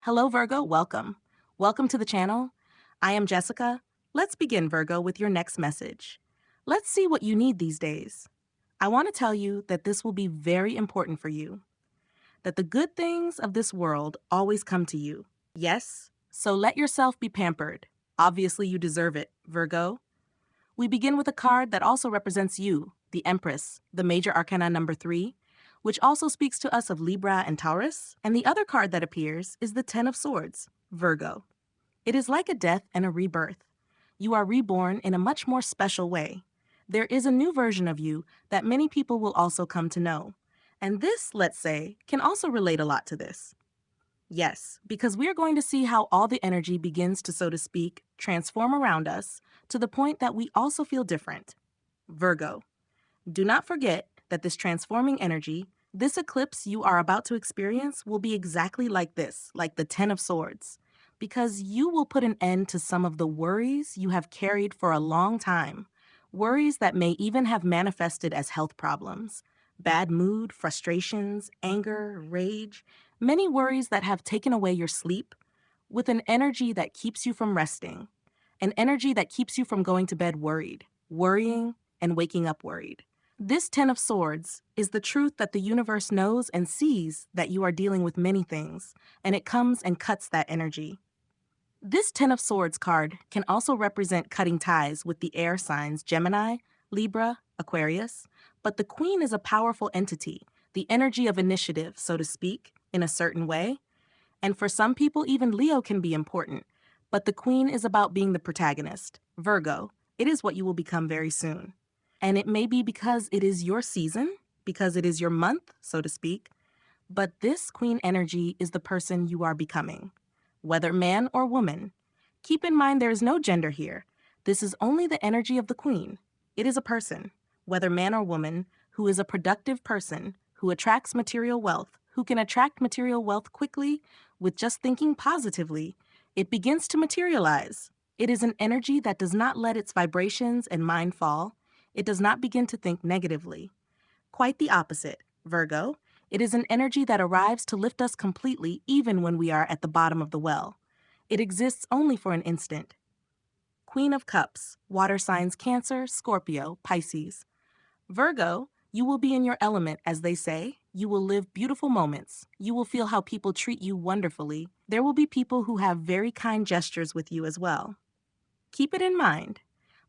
Hello, Virgo. Welcome. Welcome to the channel. I am Jessica. Let's begin, Virgo, with your next message. Let's see what you need these days. I want to tell you that this will be very important for you, that the good things of this world always come to you. Yes, so let yourself be pampered. Obviously, you deserve it, Virgo. We begin with a card that also represents you, the Empress, the major arcana number 3, which also speaks to us of Libra and Taurus. And the other card that appears is the Ten of Swords, Virgo. It is like a death and a rebirth. You are reborn in a much more special way. There is a new version of you that many people will also come to know. And this, let's say, can also relate a lot to this. Yes, because we are going to see how all the energy begins to, so to speak, transform around us to the point that we also feel different. Virgo, do not forget that this transforming energy, this eclipse you are about to experience, will be exactly like this, like the Ten of Swords, because you will put an end to some of the worries you have carried for a long time, worries that may even have manifested as health problems, bad mood, frustrations, anger, rage, many worries that have taken away your sleep, with an energy that keeps you from resting, an energy that keeps you from going to bed worried, worrying, and waking up worried. This Ten of Swords is the truth that the universe knows and sees that you are dealing with many things, and it comes and cuts that energy. This Ten of Swords card can also represent cutting ties with the air signs Gemini, Libra, Aquarius, but the Queen is a powerful entity, the energy of initiative, so to speak, in a certain way. And for some people, even Leo can be important, but the Queen is about being the protagonist. Virgo, it is what you will become very soon. And it may be because it is your season, because it is your month, so to speak, but this Queen energy is the person you are becoming. Whether man or woman, keep in mind there is no gender here. This is only the energy of the Queen. It is a person, whether man or woman, who is a productive person, who attracts material wealth, who can attract material wealth quickly with just thinking positively. It begins to materialize. It is an energy that does not let its vibrations and mind fall. It does not begin to think negatively. Quite the opposite, Virgo. It is an energy that arrives to lift us completely even when we are at the bottom of the well. It exists only for an instant. Queen of Cups, water signs Cancer, Scorpio, Pisces. Virgo, you will be in your element, as they say. You will live beautiful moments. You will feel how people treat you wonderfully. There will be people who have very kind gestures with you as well. Keep it in mind.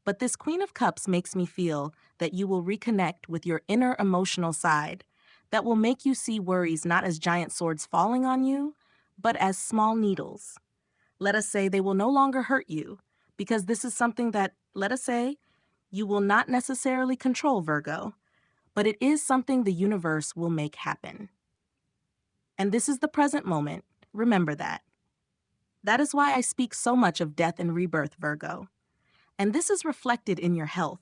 But this Queen of Cups makes me feel that you will reconnect with your inner emotional side that will make you see worries not as giant swords falling on you, but as small needles. Let us say they will no longer hurt you, because this is something that, let us say, you will not necessarily control, Virgo, but it is something the universe will make happen. And this is the present moment. Remember that. That is why I speak so much of death and rebirth, Virgo. And this is reflected in your health.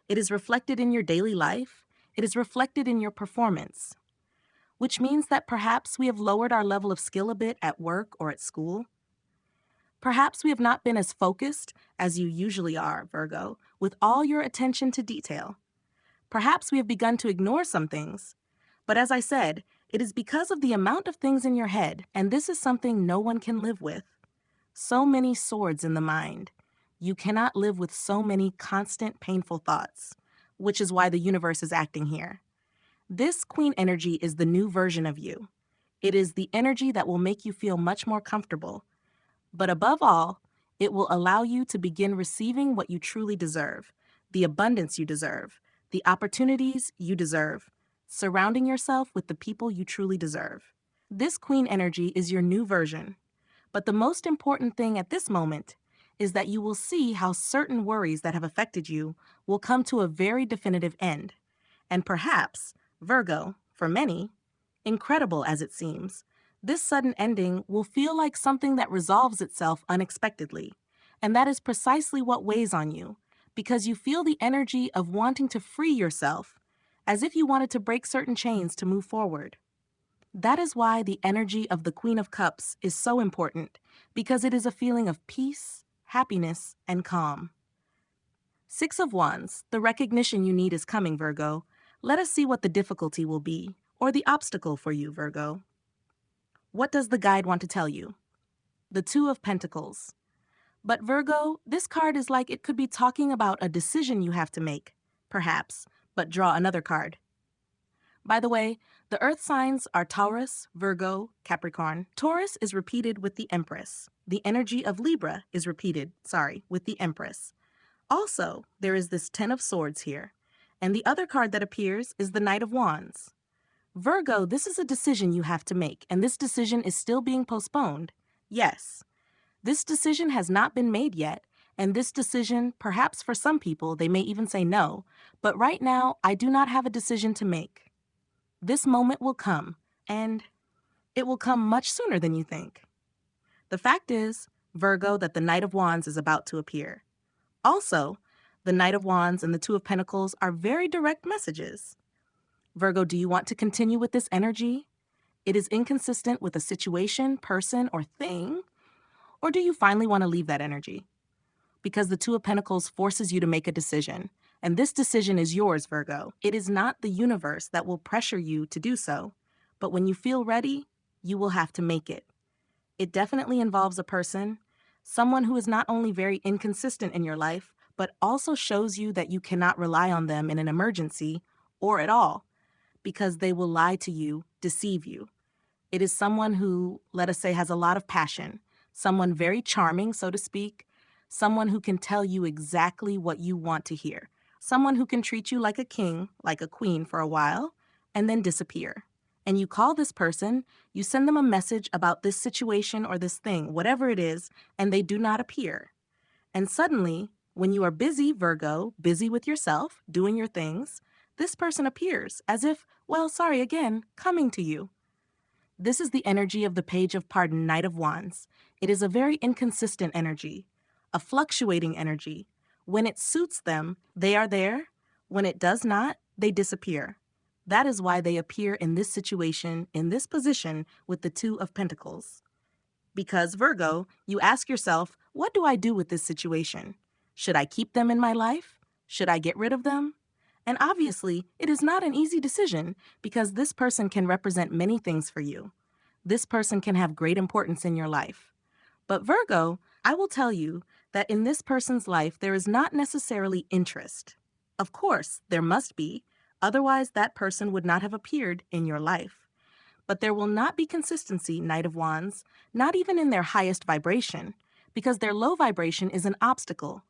It is reflected in your daily life. It is reflected in your performance, which means that perhaps we have lowered our level of skill a bit at work or at school. Perhaps we have not been as focused as you usually are, Virgo, with all your attention to detail. Perhaps we have begun to ignore some things. But as I said, it is because of the amount of things in your head, and this is something no one can live with. So many swords in the mind. You cannot live with so many constant, painful thoughts, which is why the universe is acting here. This Queen energy is the new version of you. It is the energy that will make you feel much more comfortable. But above all, it will allow you to begin receiving what you truly deserve, the abundance you deserve, the opportunities you deserve, surrounding yourself with the people you truly deserve. This Queen energy is your new version. But the most important thing at this moment is that you will see how certain worries that have affected you will come to a very definitive end. And perhaps, Virgo, for many, incredible as it seems, this sudden ending will feel like something that resolves itself unexpectedly. And that is precisely what weighs on you, because you feel the energy of wanting to free yourself, as if you wanted to break certain chains to move forward. That is why the energy of the Queen of Cups is so important, because it is a feeling of peace, happiness, and calm. Six of Wands, the recognition you need is coming, Virgo. Let us see what the difficulty will be, or the obstacle for you, Virgo. What does the guide want to tell you? the Two of Pentacles. But Virgo, this card is like it could be talking about a decision you have to make, perhaps, but draw another card. By the way, the earth signs are Taurus, Virgo, Capricorn. Taurus is repeated with the Empress. The energy of Libra is repeated, with the Empress. Also, there is this Ten of Swords here. And the other card that appears is the Knight of Wands. Virgo, this is a decision you have to make, and this decision is still being postponed. Yes, this decision has not been made yet, and this decision, perhaps for some people, they may even say no, but right now, I do not have a decision to make. This moment will come, and it will come much sooner than you think. The fact is, Virgo, that the Knight of Wands is about to appear. Also, the Knight of Wands and the Two of Pentacles are very direct messages. Virgo, do you want to continue with this energy? It is inconsistent with a situation, person, or thing. Or do you finally want to leave that energy? Because the Two of Pentacles forces you to make a decision. And this decision is yours, Virgo. It is not the universe that will pressure you to do so. But when you feel ready, you will have to make it. It definitely involves a person, someone who is not only very inconsistent in your life, but also shows you that you cannot rely on them in an emergency or at all, because they will lie to you, deceive you. It is someone who, let us say, has a lot of passion, someone very charming, so to speak, someone who can tell you exactly what you want to hear, someone who can treat you like a king, like a queen for a while, and then disappear. And you call this person, you send them a message about this situation or this thing, whatever it is, and they do not appear. And suddenly, when you are busy, Virgo, busy with yourself, doing your things, this person appears as if, coming to you. This is the energy of the Page of Pardon, Knight of Wands. It is a very inconsistent energy, a fluctuating energy. When it suits them, they are there. When it does not, they disappear. That is why they appear in this situation, in this position, with the Two of Pentacles. Because, Virgo, you ask yourself, what do I do with this situation? Should I keep them in my life? Should I get rid of them? And obviously, it is not an easy decision because this person can represent many things for you. This person can have great importance in your life. But Virgo, I will tell you that in this person's life, there is not necessarily interest. Of course, there must be. Otherwise, that person would not have appeared in your life. But there will not be consistency, Knight of Wands, not even in their highest vibration, because their low vibration is an obstacle.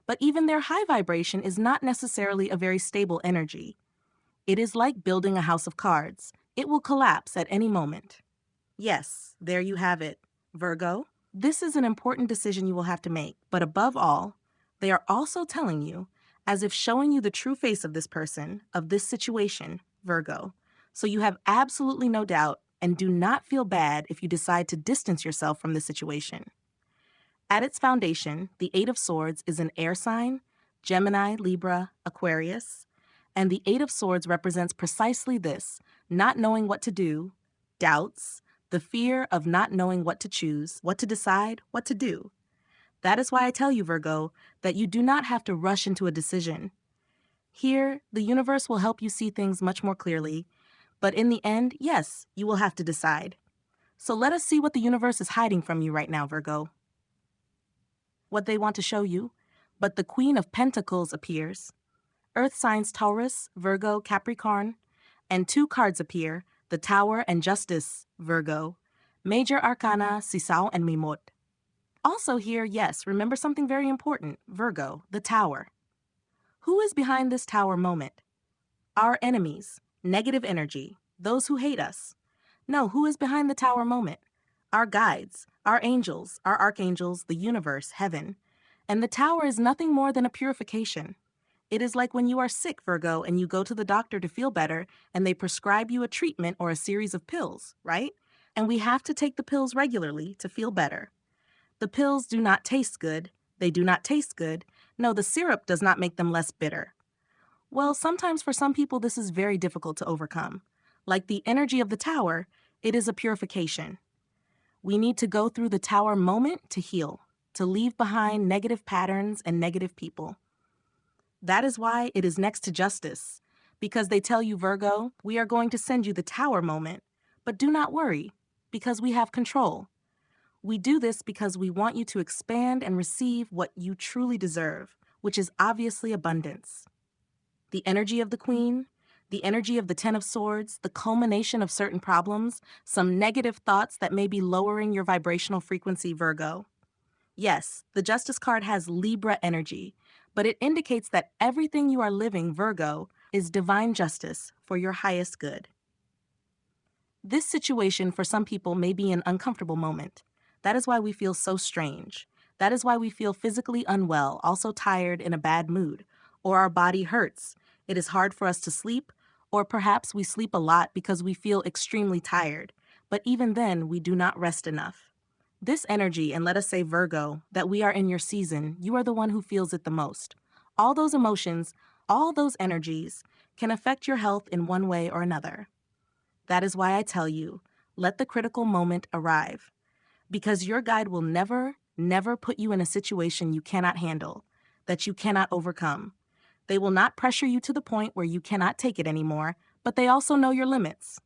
But even their high vibration is not necessarily a very stable energy. It is like building a house of cards. It will collapse at any moment. Yes, there you have it, Virgo. This is an important decision you will have to make. But above all, they are also telling you, as if showing you the true face of this person, of this situation, Virgo. So you have absolutely no doubt and do not feel bad if you decide to distance yourself from the situation. At its foundation, the Eight of Swords is an air sign, Gemini, Libra, Aquarius, and the Eight of Swords represents precisely this, not knowing what to do, doubts, the fear of not knowing what to choose, what to decide, what to do. That is why I tell you, Virgo, that you do not have to rush into a decision. Here, the universe will help you see things much more clearly, but in the end, yes, you will have to decide. So let us see what the universe is hiding from you right now, Virgo. What they want to show you, but the Queen of Pentacles appears. Earth signs Taurus, Virgo, Capricorn, and two cards appear, the Tower and Justice, Virgo. Major Arcana, Sisao and Mimot. Also here, yes, remember something very important, Virgo, the Tower. Who is behind this Tower moment? Our enemies, negative energy, those who hate us. No, who is behind the Tower moment? Our guides, our angels, our archangels, the universe, heaven. And the Tower is nothing more than a purification. It is like when you are sick, Virgo, and you go to the doctor to feel better, and they prescribe you a treatment or a series of pills, right? And we have to take the pills regularly to feel better. The pills do not taste good. They do not taste good. No, the syrup does not make them less bitter. Well, sometimes for some people this is very difficult to overcome. Like the energy of the Tower, it is a purification. We need to go through the Tower moment to heal, to leave behind negative patterns and negative people. That is why it is next to Justice, because they tell you, Virgo, we are going to send you the Tower moment, but do not worry, because we have control. We do this because we want you to expand and receive what you truly deserve, which is obviously abundance. The energy of the Queen, the energy of the Ten of Swords, the culmination of certain problems, some negative thoughts that may be lowering your vibrational frequency, Virgo. Yes, the Justice card has Libra energy, but it indicates that everything you are living, Virgo, is divine justice for your highest good. This situation for some people may be an uncomfortable moment. That is why we feel so strange. That is why we feel physically unwell, also tired, in a bad mood, or our body hurts. It is hard for us to sleep, or perhaps we sleep a lot because we feel extremely tired, but even then we do not rest enough. This energy, and let us say Virgo, that we are in your season, you are the one who feels it the most. All those emotions, all those energies can affect your health in one way or another. That is why I tell you, let the critical moment arrive. Because your guide will never, never put you in a situation you cannot handle, that you cannot overcome. They will not pressure you to the point where you cannot take it anymore, but they also know your limits.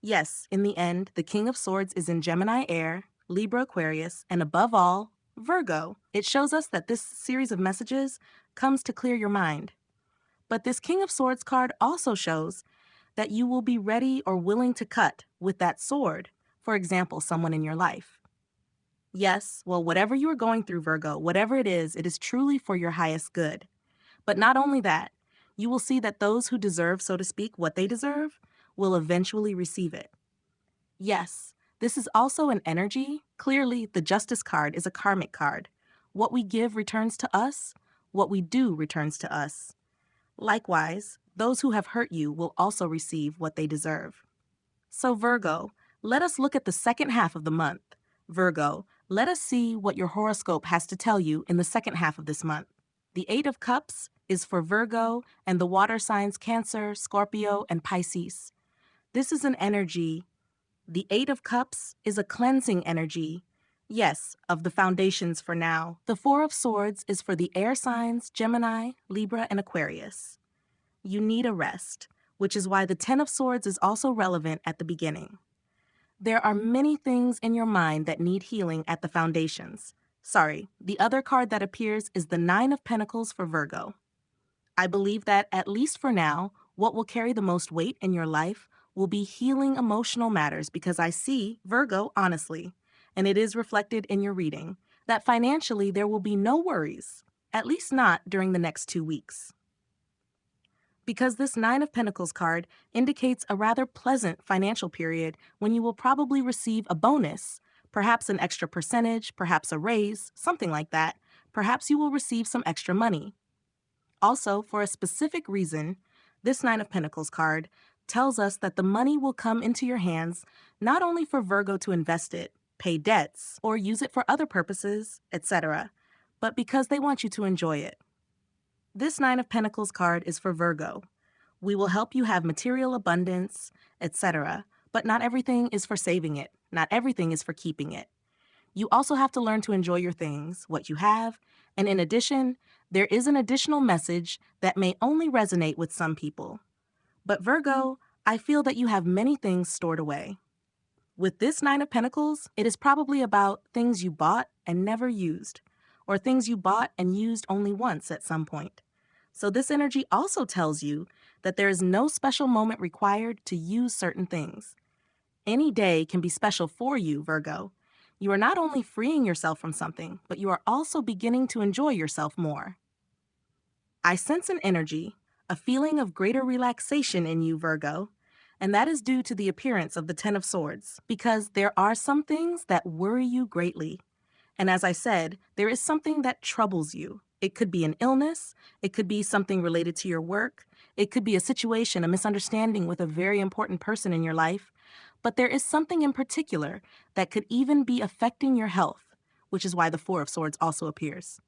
Yes, in the end, the King of Swords is in Gemini air, Libra Aquarius, and above all, Virgo. It shows us that this series of messages comes to clear your mind. But this King of Swords card also shows that you will be ready or willing to cut with that sword, for example, someone in your life. Yes, well, whatever you are going through, Virgo, whatever it is truly for your highest good. But not only that, you will see that those who deserve, so to speak, what they deserve, will eventually receive it. Yes, this is also an energy. Clearly, the Justice card is a karmic card. What we give returns to us, what we do returns to us. Likewise, those who have hurt you will also receive what they deserve. So Virgo, let us look at the second half of the month. Virgo, let us see what your horoscope has to tell you in the second half of this month. The Eight of Cups is for Virgo and the water signs Cancer, Scorpio, and Pisces. This is an energy. The Eight of Cups is a cleansing energy. Yes, of the foundations for now. The Four of Swords is for the air signs Gemini, Libra, and Aquarius. You need a rest, which is why the Ten of Swords is also relevant at the beginning. There are many things in your mind that need healing at the foundations. Sorry, the other card that appears is the Nine of Pentacles for Virgo. I believe that, at least for now, what will carry the most weight in your life will be healing emotional matters, because I see, Virgo, honestly, and it is reflected in your reading, that financially there will be no worries, at least not during the next 2 weeks. Because this Nine of Pentacles card indicates a rather pleasant financial period when you will probably receive a bonus, perhaps an extra percentage, perhaps a raise, something like that. Perhaps you will receive some extra money. Also, for a specific reason, this Nine of Pentacles card tells us that the money will come into your hands not only for Virgo to invest it, pay debts, or use it for other purposes, etc., but because they want you to enjoy it. This Nine of Pentacles card is for Virgo. We will help you have material abundance, etc., but not everything is for saving it. Not everything is for keeping it. You also have to learn to enjoy your things, what you have, and in addition, there is an additional message that may only resonate with some people. But Virgo, I feel that you have many things stored away. With this Nine of Pentacles, it is probably about things you bought and never used, or things you bought and used only once at some point. So this energy also tells you that there is no special moment required to use certain things. Any day can be special for you, Virgo. You are not only freeing yourself from something, but you are also beginning to enjoy yourself more. I sense an energy, a feeling of greater relaxation in you, Virgo, and that is due to the appearance of the Ten of Swords, because there are some things that worry you greatly. And as I said, there is something that troubles you. It could be an illness, it could be something related to your work, it could be a situation, a misunderstanding with a very important person in your life, but there is something in particular that could even be affecting your health, which is why the Four of Swords also appears.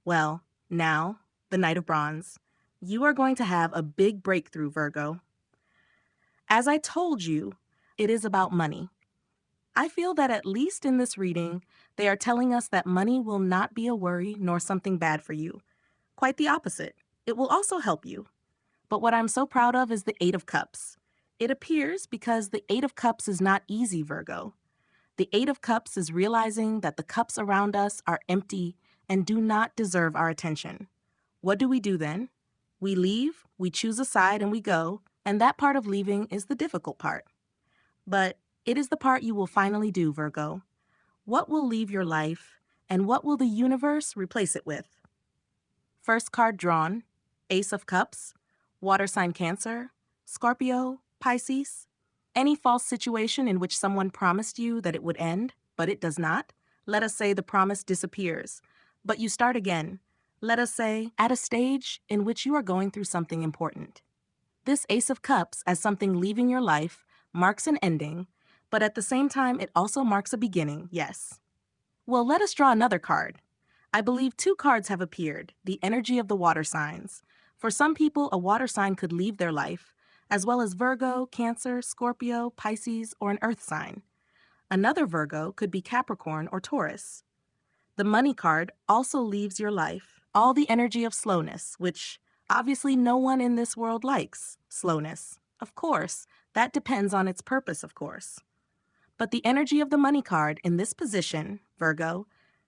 Well, now, the Knight of Bronze, you are going to have a big breakthrough, Virgo. As I told you, it is about money. I feel that at least in this reading, they are telling us that money will not be a worry nor something bad for you. Quite the opposite. It will also help you. But what I'm so proud of is the Eight of Cups. It appears because the Eight of Cups is not easy, Virgo. The Eight of Cups is realizing that the cups around us are empty and do not deserve our attention. What do we do then? We leave, we choose a side, and we go, and that part of leaving is the difficult part. But it is the part you will finally do, Virgo. What will leave your life, and what will the universe replace it with? First card drawn, Ace of Cups, water sign Cancer, Scorpio, Pisces. Any false situation in which someone promised you that it would end, but it does not. Let us say the promise disappears, but you start again. Let us say at a stage in which you are going through something important. This Ace of Cups, as something leaving your life, marks an ending, but at the same time it also marks a beginning, yes. Well, let us draw another card. I believe two cards have appeared, the energy of the water signs. For some people, a water sign could leave their life, as well as Virgo, Cancer, Scorpio, Pisces, or an earth sign. Another Virgo could be Capricorn or Taurus. The money card also leaves your life, all the energy of slowness, which obviously no one in this world likes slowness. Of course, that depends on its purpose, of course. But the energy of the money card in this position, Virgo,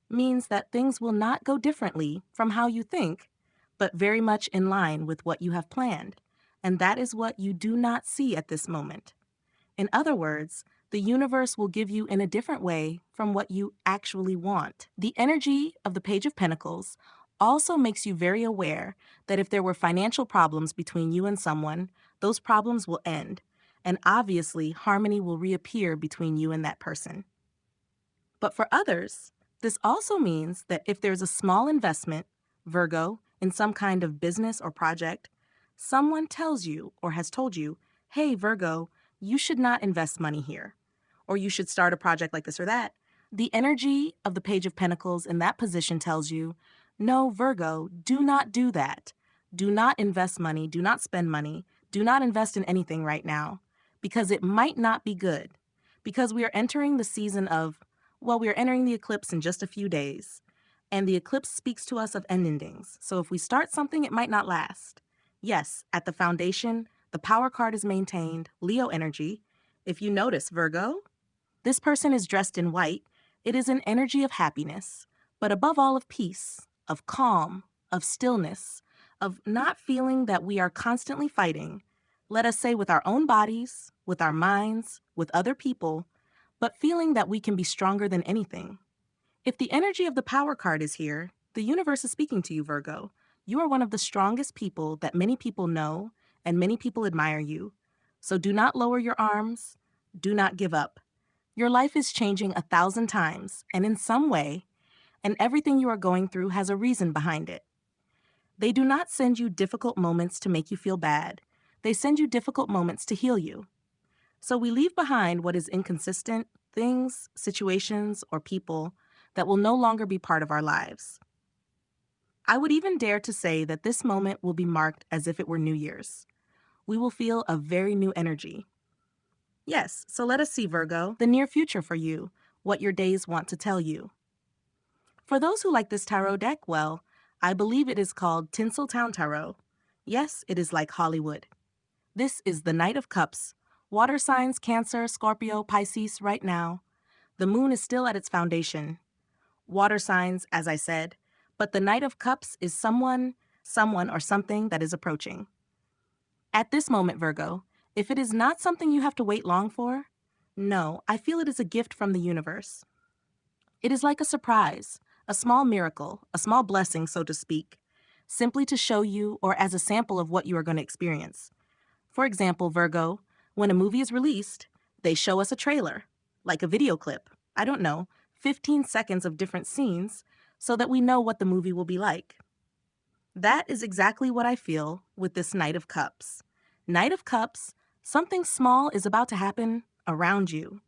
means that things will not go differently from how you think, but very much in line with what you have planned. And that is what you do not see at this moment. In other words, the universe will give you in a different way from what you actually want. The energy of the Page of Pentacles also makes you very aware that if there were financial problems between you and someone, those problems will end. And obviously, harmony will reappear between you and that person. But for others, this also means that if there's a small investment, Virgo, in some kind of business or project, someone tells you or has told you, hey, Virgo, you should not invest money here, or you should start a project like this or that. The energy of the Page of Pentacles in that position tells you, no, Virgo, do not do that. Do not invest money, do not spend money, do not invest in anything right now, because it might not be good. Because we are entering the season of, well, we are entering the eclipse in just a few days, and the eclipse speaks to us of endings. So if we start something, it might not last. Yes, at the foundation, the power card is maintained, Leo energy. If you notice, Virgo, this person is dressed in white. It is an energy of happiness, but above all of peace, of calm, of stillness, of not feeling that we are constantly fighting, let us say with our own bodies, with our minds, with other people, but feeling that we can be stronger than anything. If the energy of the power card is here, the universe is speaking to you, Virgo. You are one of the strongest people that many people know, and many people admire you. So do not lower your arms. Do not give up. Your life is changing 1,000 times, and in some way, and everything you are going through has a reason behind it. They do not send you difficult moments to make you feel bad. They send you difficult moments to heal you. So we leave behind what is inconsistent, things, situations, or people that will no longer be part of our lives. I would even dare to say that this moment will be marked as if it were New Year's. We will feel a very new energy. Yes, so let us see, Virgo, the near future for you, what your days want to tell you. For those who like this tarot deck, well, I believe it is called Tinseltown Tarot. Yes, it is like Hollywood. This is the Knight of Cups, water signs Cancer, Scorpio, Pisces right now. The moon is still at its foundation. Water signs, as I said, but the Knight of Cups is someone or something that is approaching. At this moment, Virgo, if it is not something you have to wait long for, no, I feel it is a gift from the universe. It is like a surprise, a small miracle, a small blessing, so to speak, simply to show you or as a sample of what you are going to experience. For example, Virgo, when a movie is released, they show us a trailer, like a video clip, 15 seconds of different scenes, so that we know what the movie will be like. That is exactly what I feel with this Knight of Cups. Knight of Cups, something small is about to happen around you.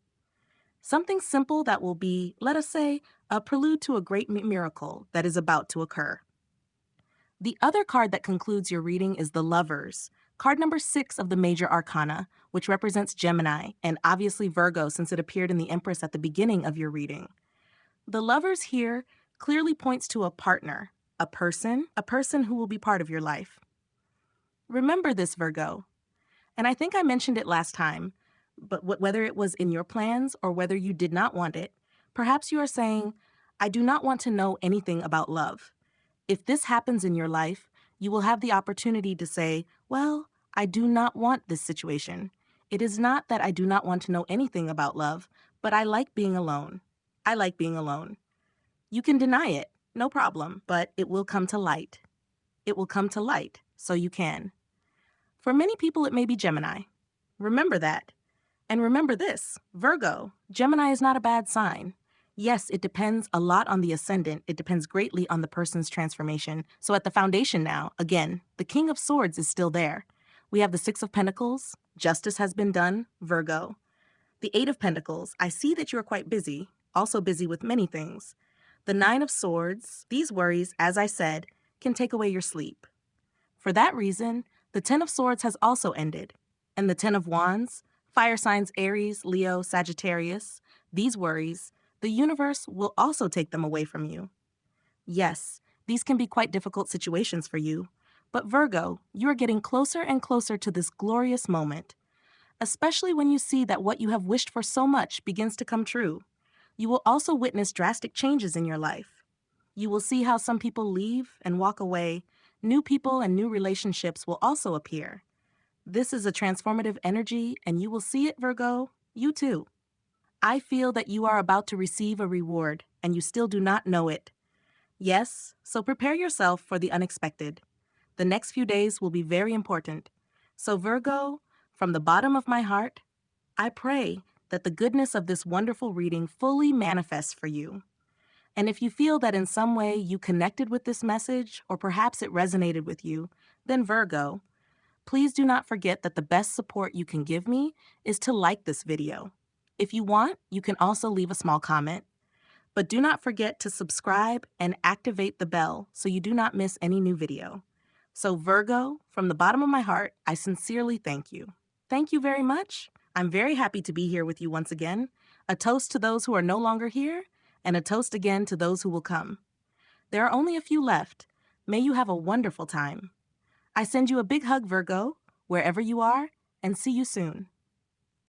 Something simple that will be, let us say, a prelude to a great miracle that is about to occur. The other card that concludes your reading is the Lovers, card number 6 of the Major Arcana, which represents Gemini, and obviously Virgo since it appeared in the Empress at the beginning of your reading. The Lovers here clearly points to a partner, a person who will be part of your life. Remember this, Virgo, and I think I mentioned it last time, But whether it was in your plans or whether you did not want it, perhaps you are saying, I do not want to know anything about love. If this happens in your life, you will have the opportunity to say, well, I do not want this situation. It is not that I do not want to know anything about love, but I like being alone. I like being alone. You can deny it, no problem, but it will come to light. It will come to light, so you can. For many people, it may be Gemini. Remember that. And remember this, Virgo, Gemini is not a bad sign. Yes, it depends a lot on the ascendant. It depends greatly on the person's transformation. So at the foundation now, again, the King of Swords is still there. We have the Six of Pentacles. Justice has been done, Virgo. The Eight of Pentacles. I see that you are quite busy, also busy with many things. The Nine of Swords. These worries, as I said, can take away your sleep. For that reason, the Ten of Swords has also ended. And the Ten of Wands, fire signs Aries, Leo, Sagittarius, these worries, the universe will also take them away from you. Yes, these can be quite difficult situations for you, but Virgo, you are getting closer and closer to this glorious moment, especially when you see that what you have wished for so much begins to come true. You will also witness drastic changes in your life. You will see how some people leave and walk away. New people and new relationships will also appear. This is a transformative energy, and you will see it, Virgo. You too. I feel that you are about to receive a reward, and you still do not know it. Yes, so prepare yourself for the unexpected. The next few days will be very important. So Virgo, from the bottom of my heart, I pray that the goodness of this wonderful reading fully manifests for you. And if you feel that in some way you connected with this message, or perhaps it resonated with you, then Virgo, please do not forget that the best support you can give me is to like this video. If you want, you can also leave a small comment. But do not forget to subscribe and activate the bell so you do not miss any new video. So Virgo, from the bottom of my heart, I sincerely thank you. Thank you very much. I'm very happy to be here with you once again. A toast to those who are no longer here, and a toast again to those who will come. There are only a few left. May you have a wonderful time. I send you a big hug, Virgo, wherever you are, and see you soon.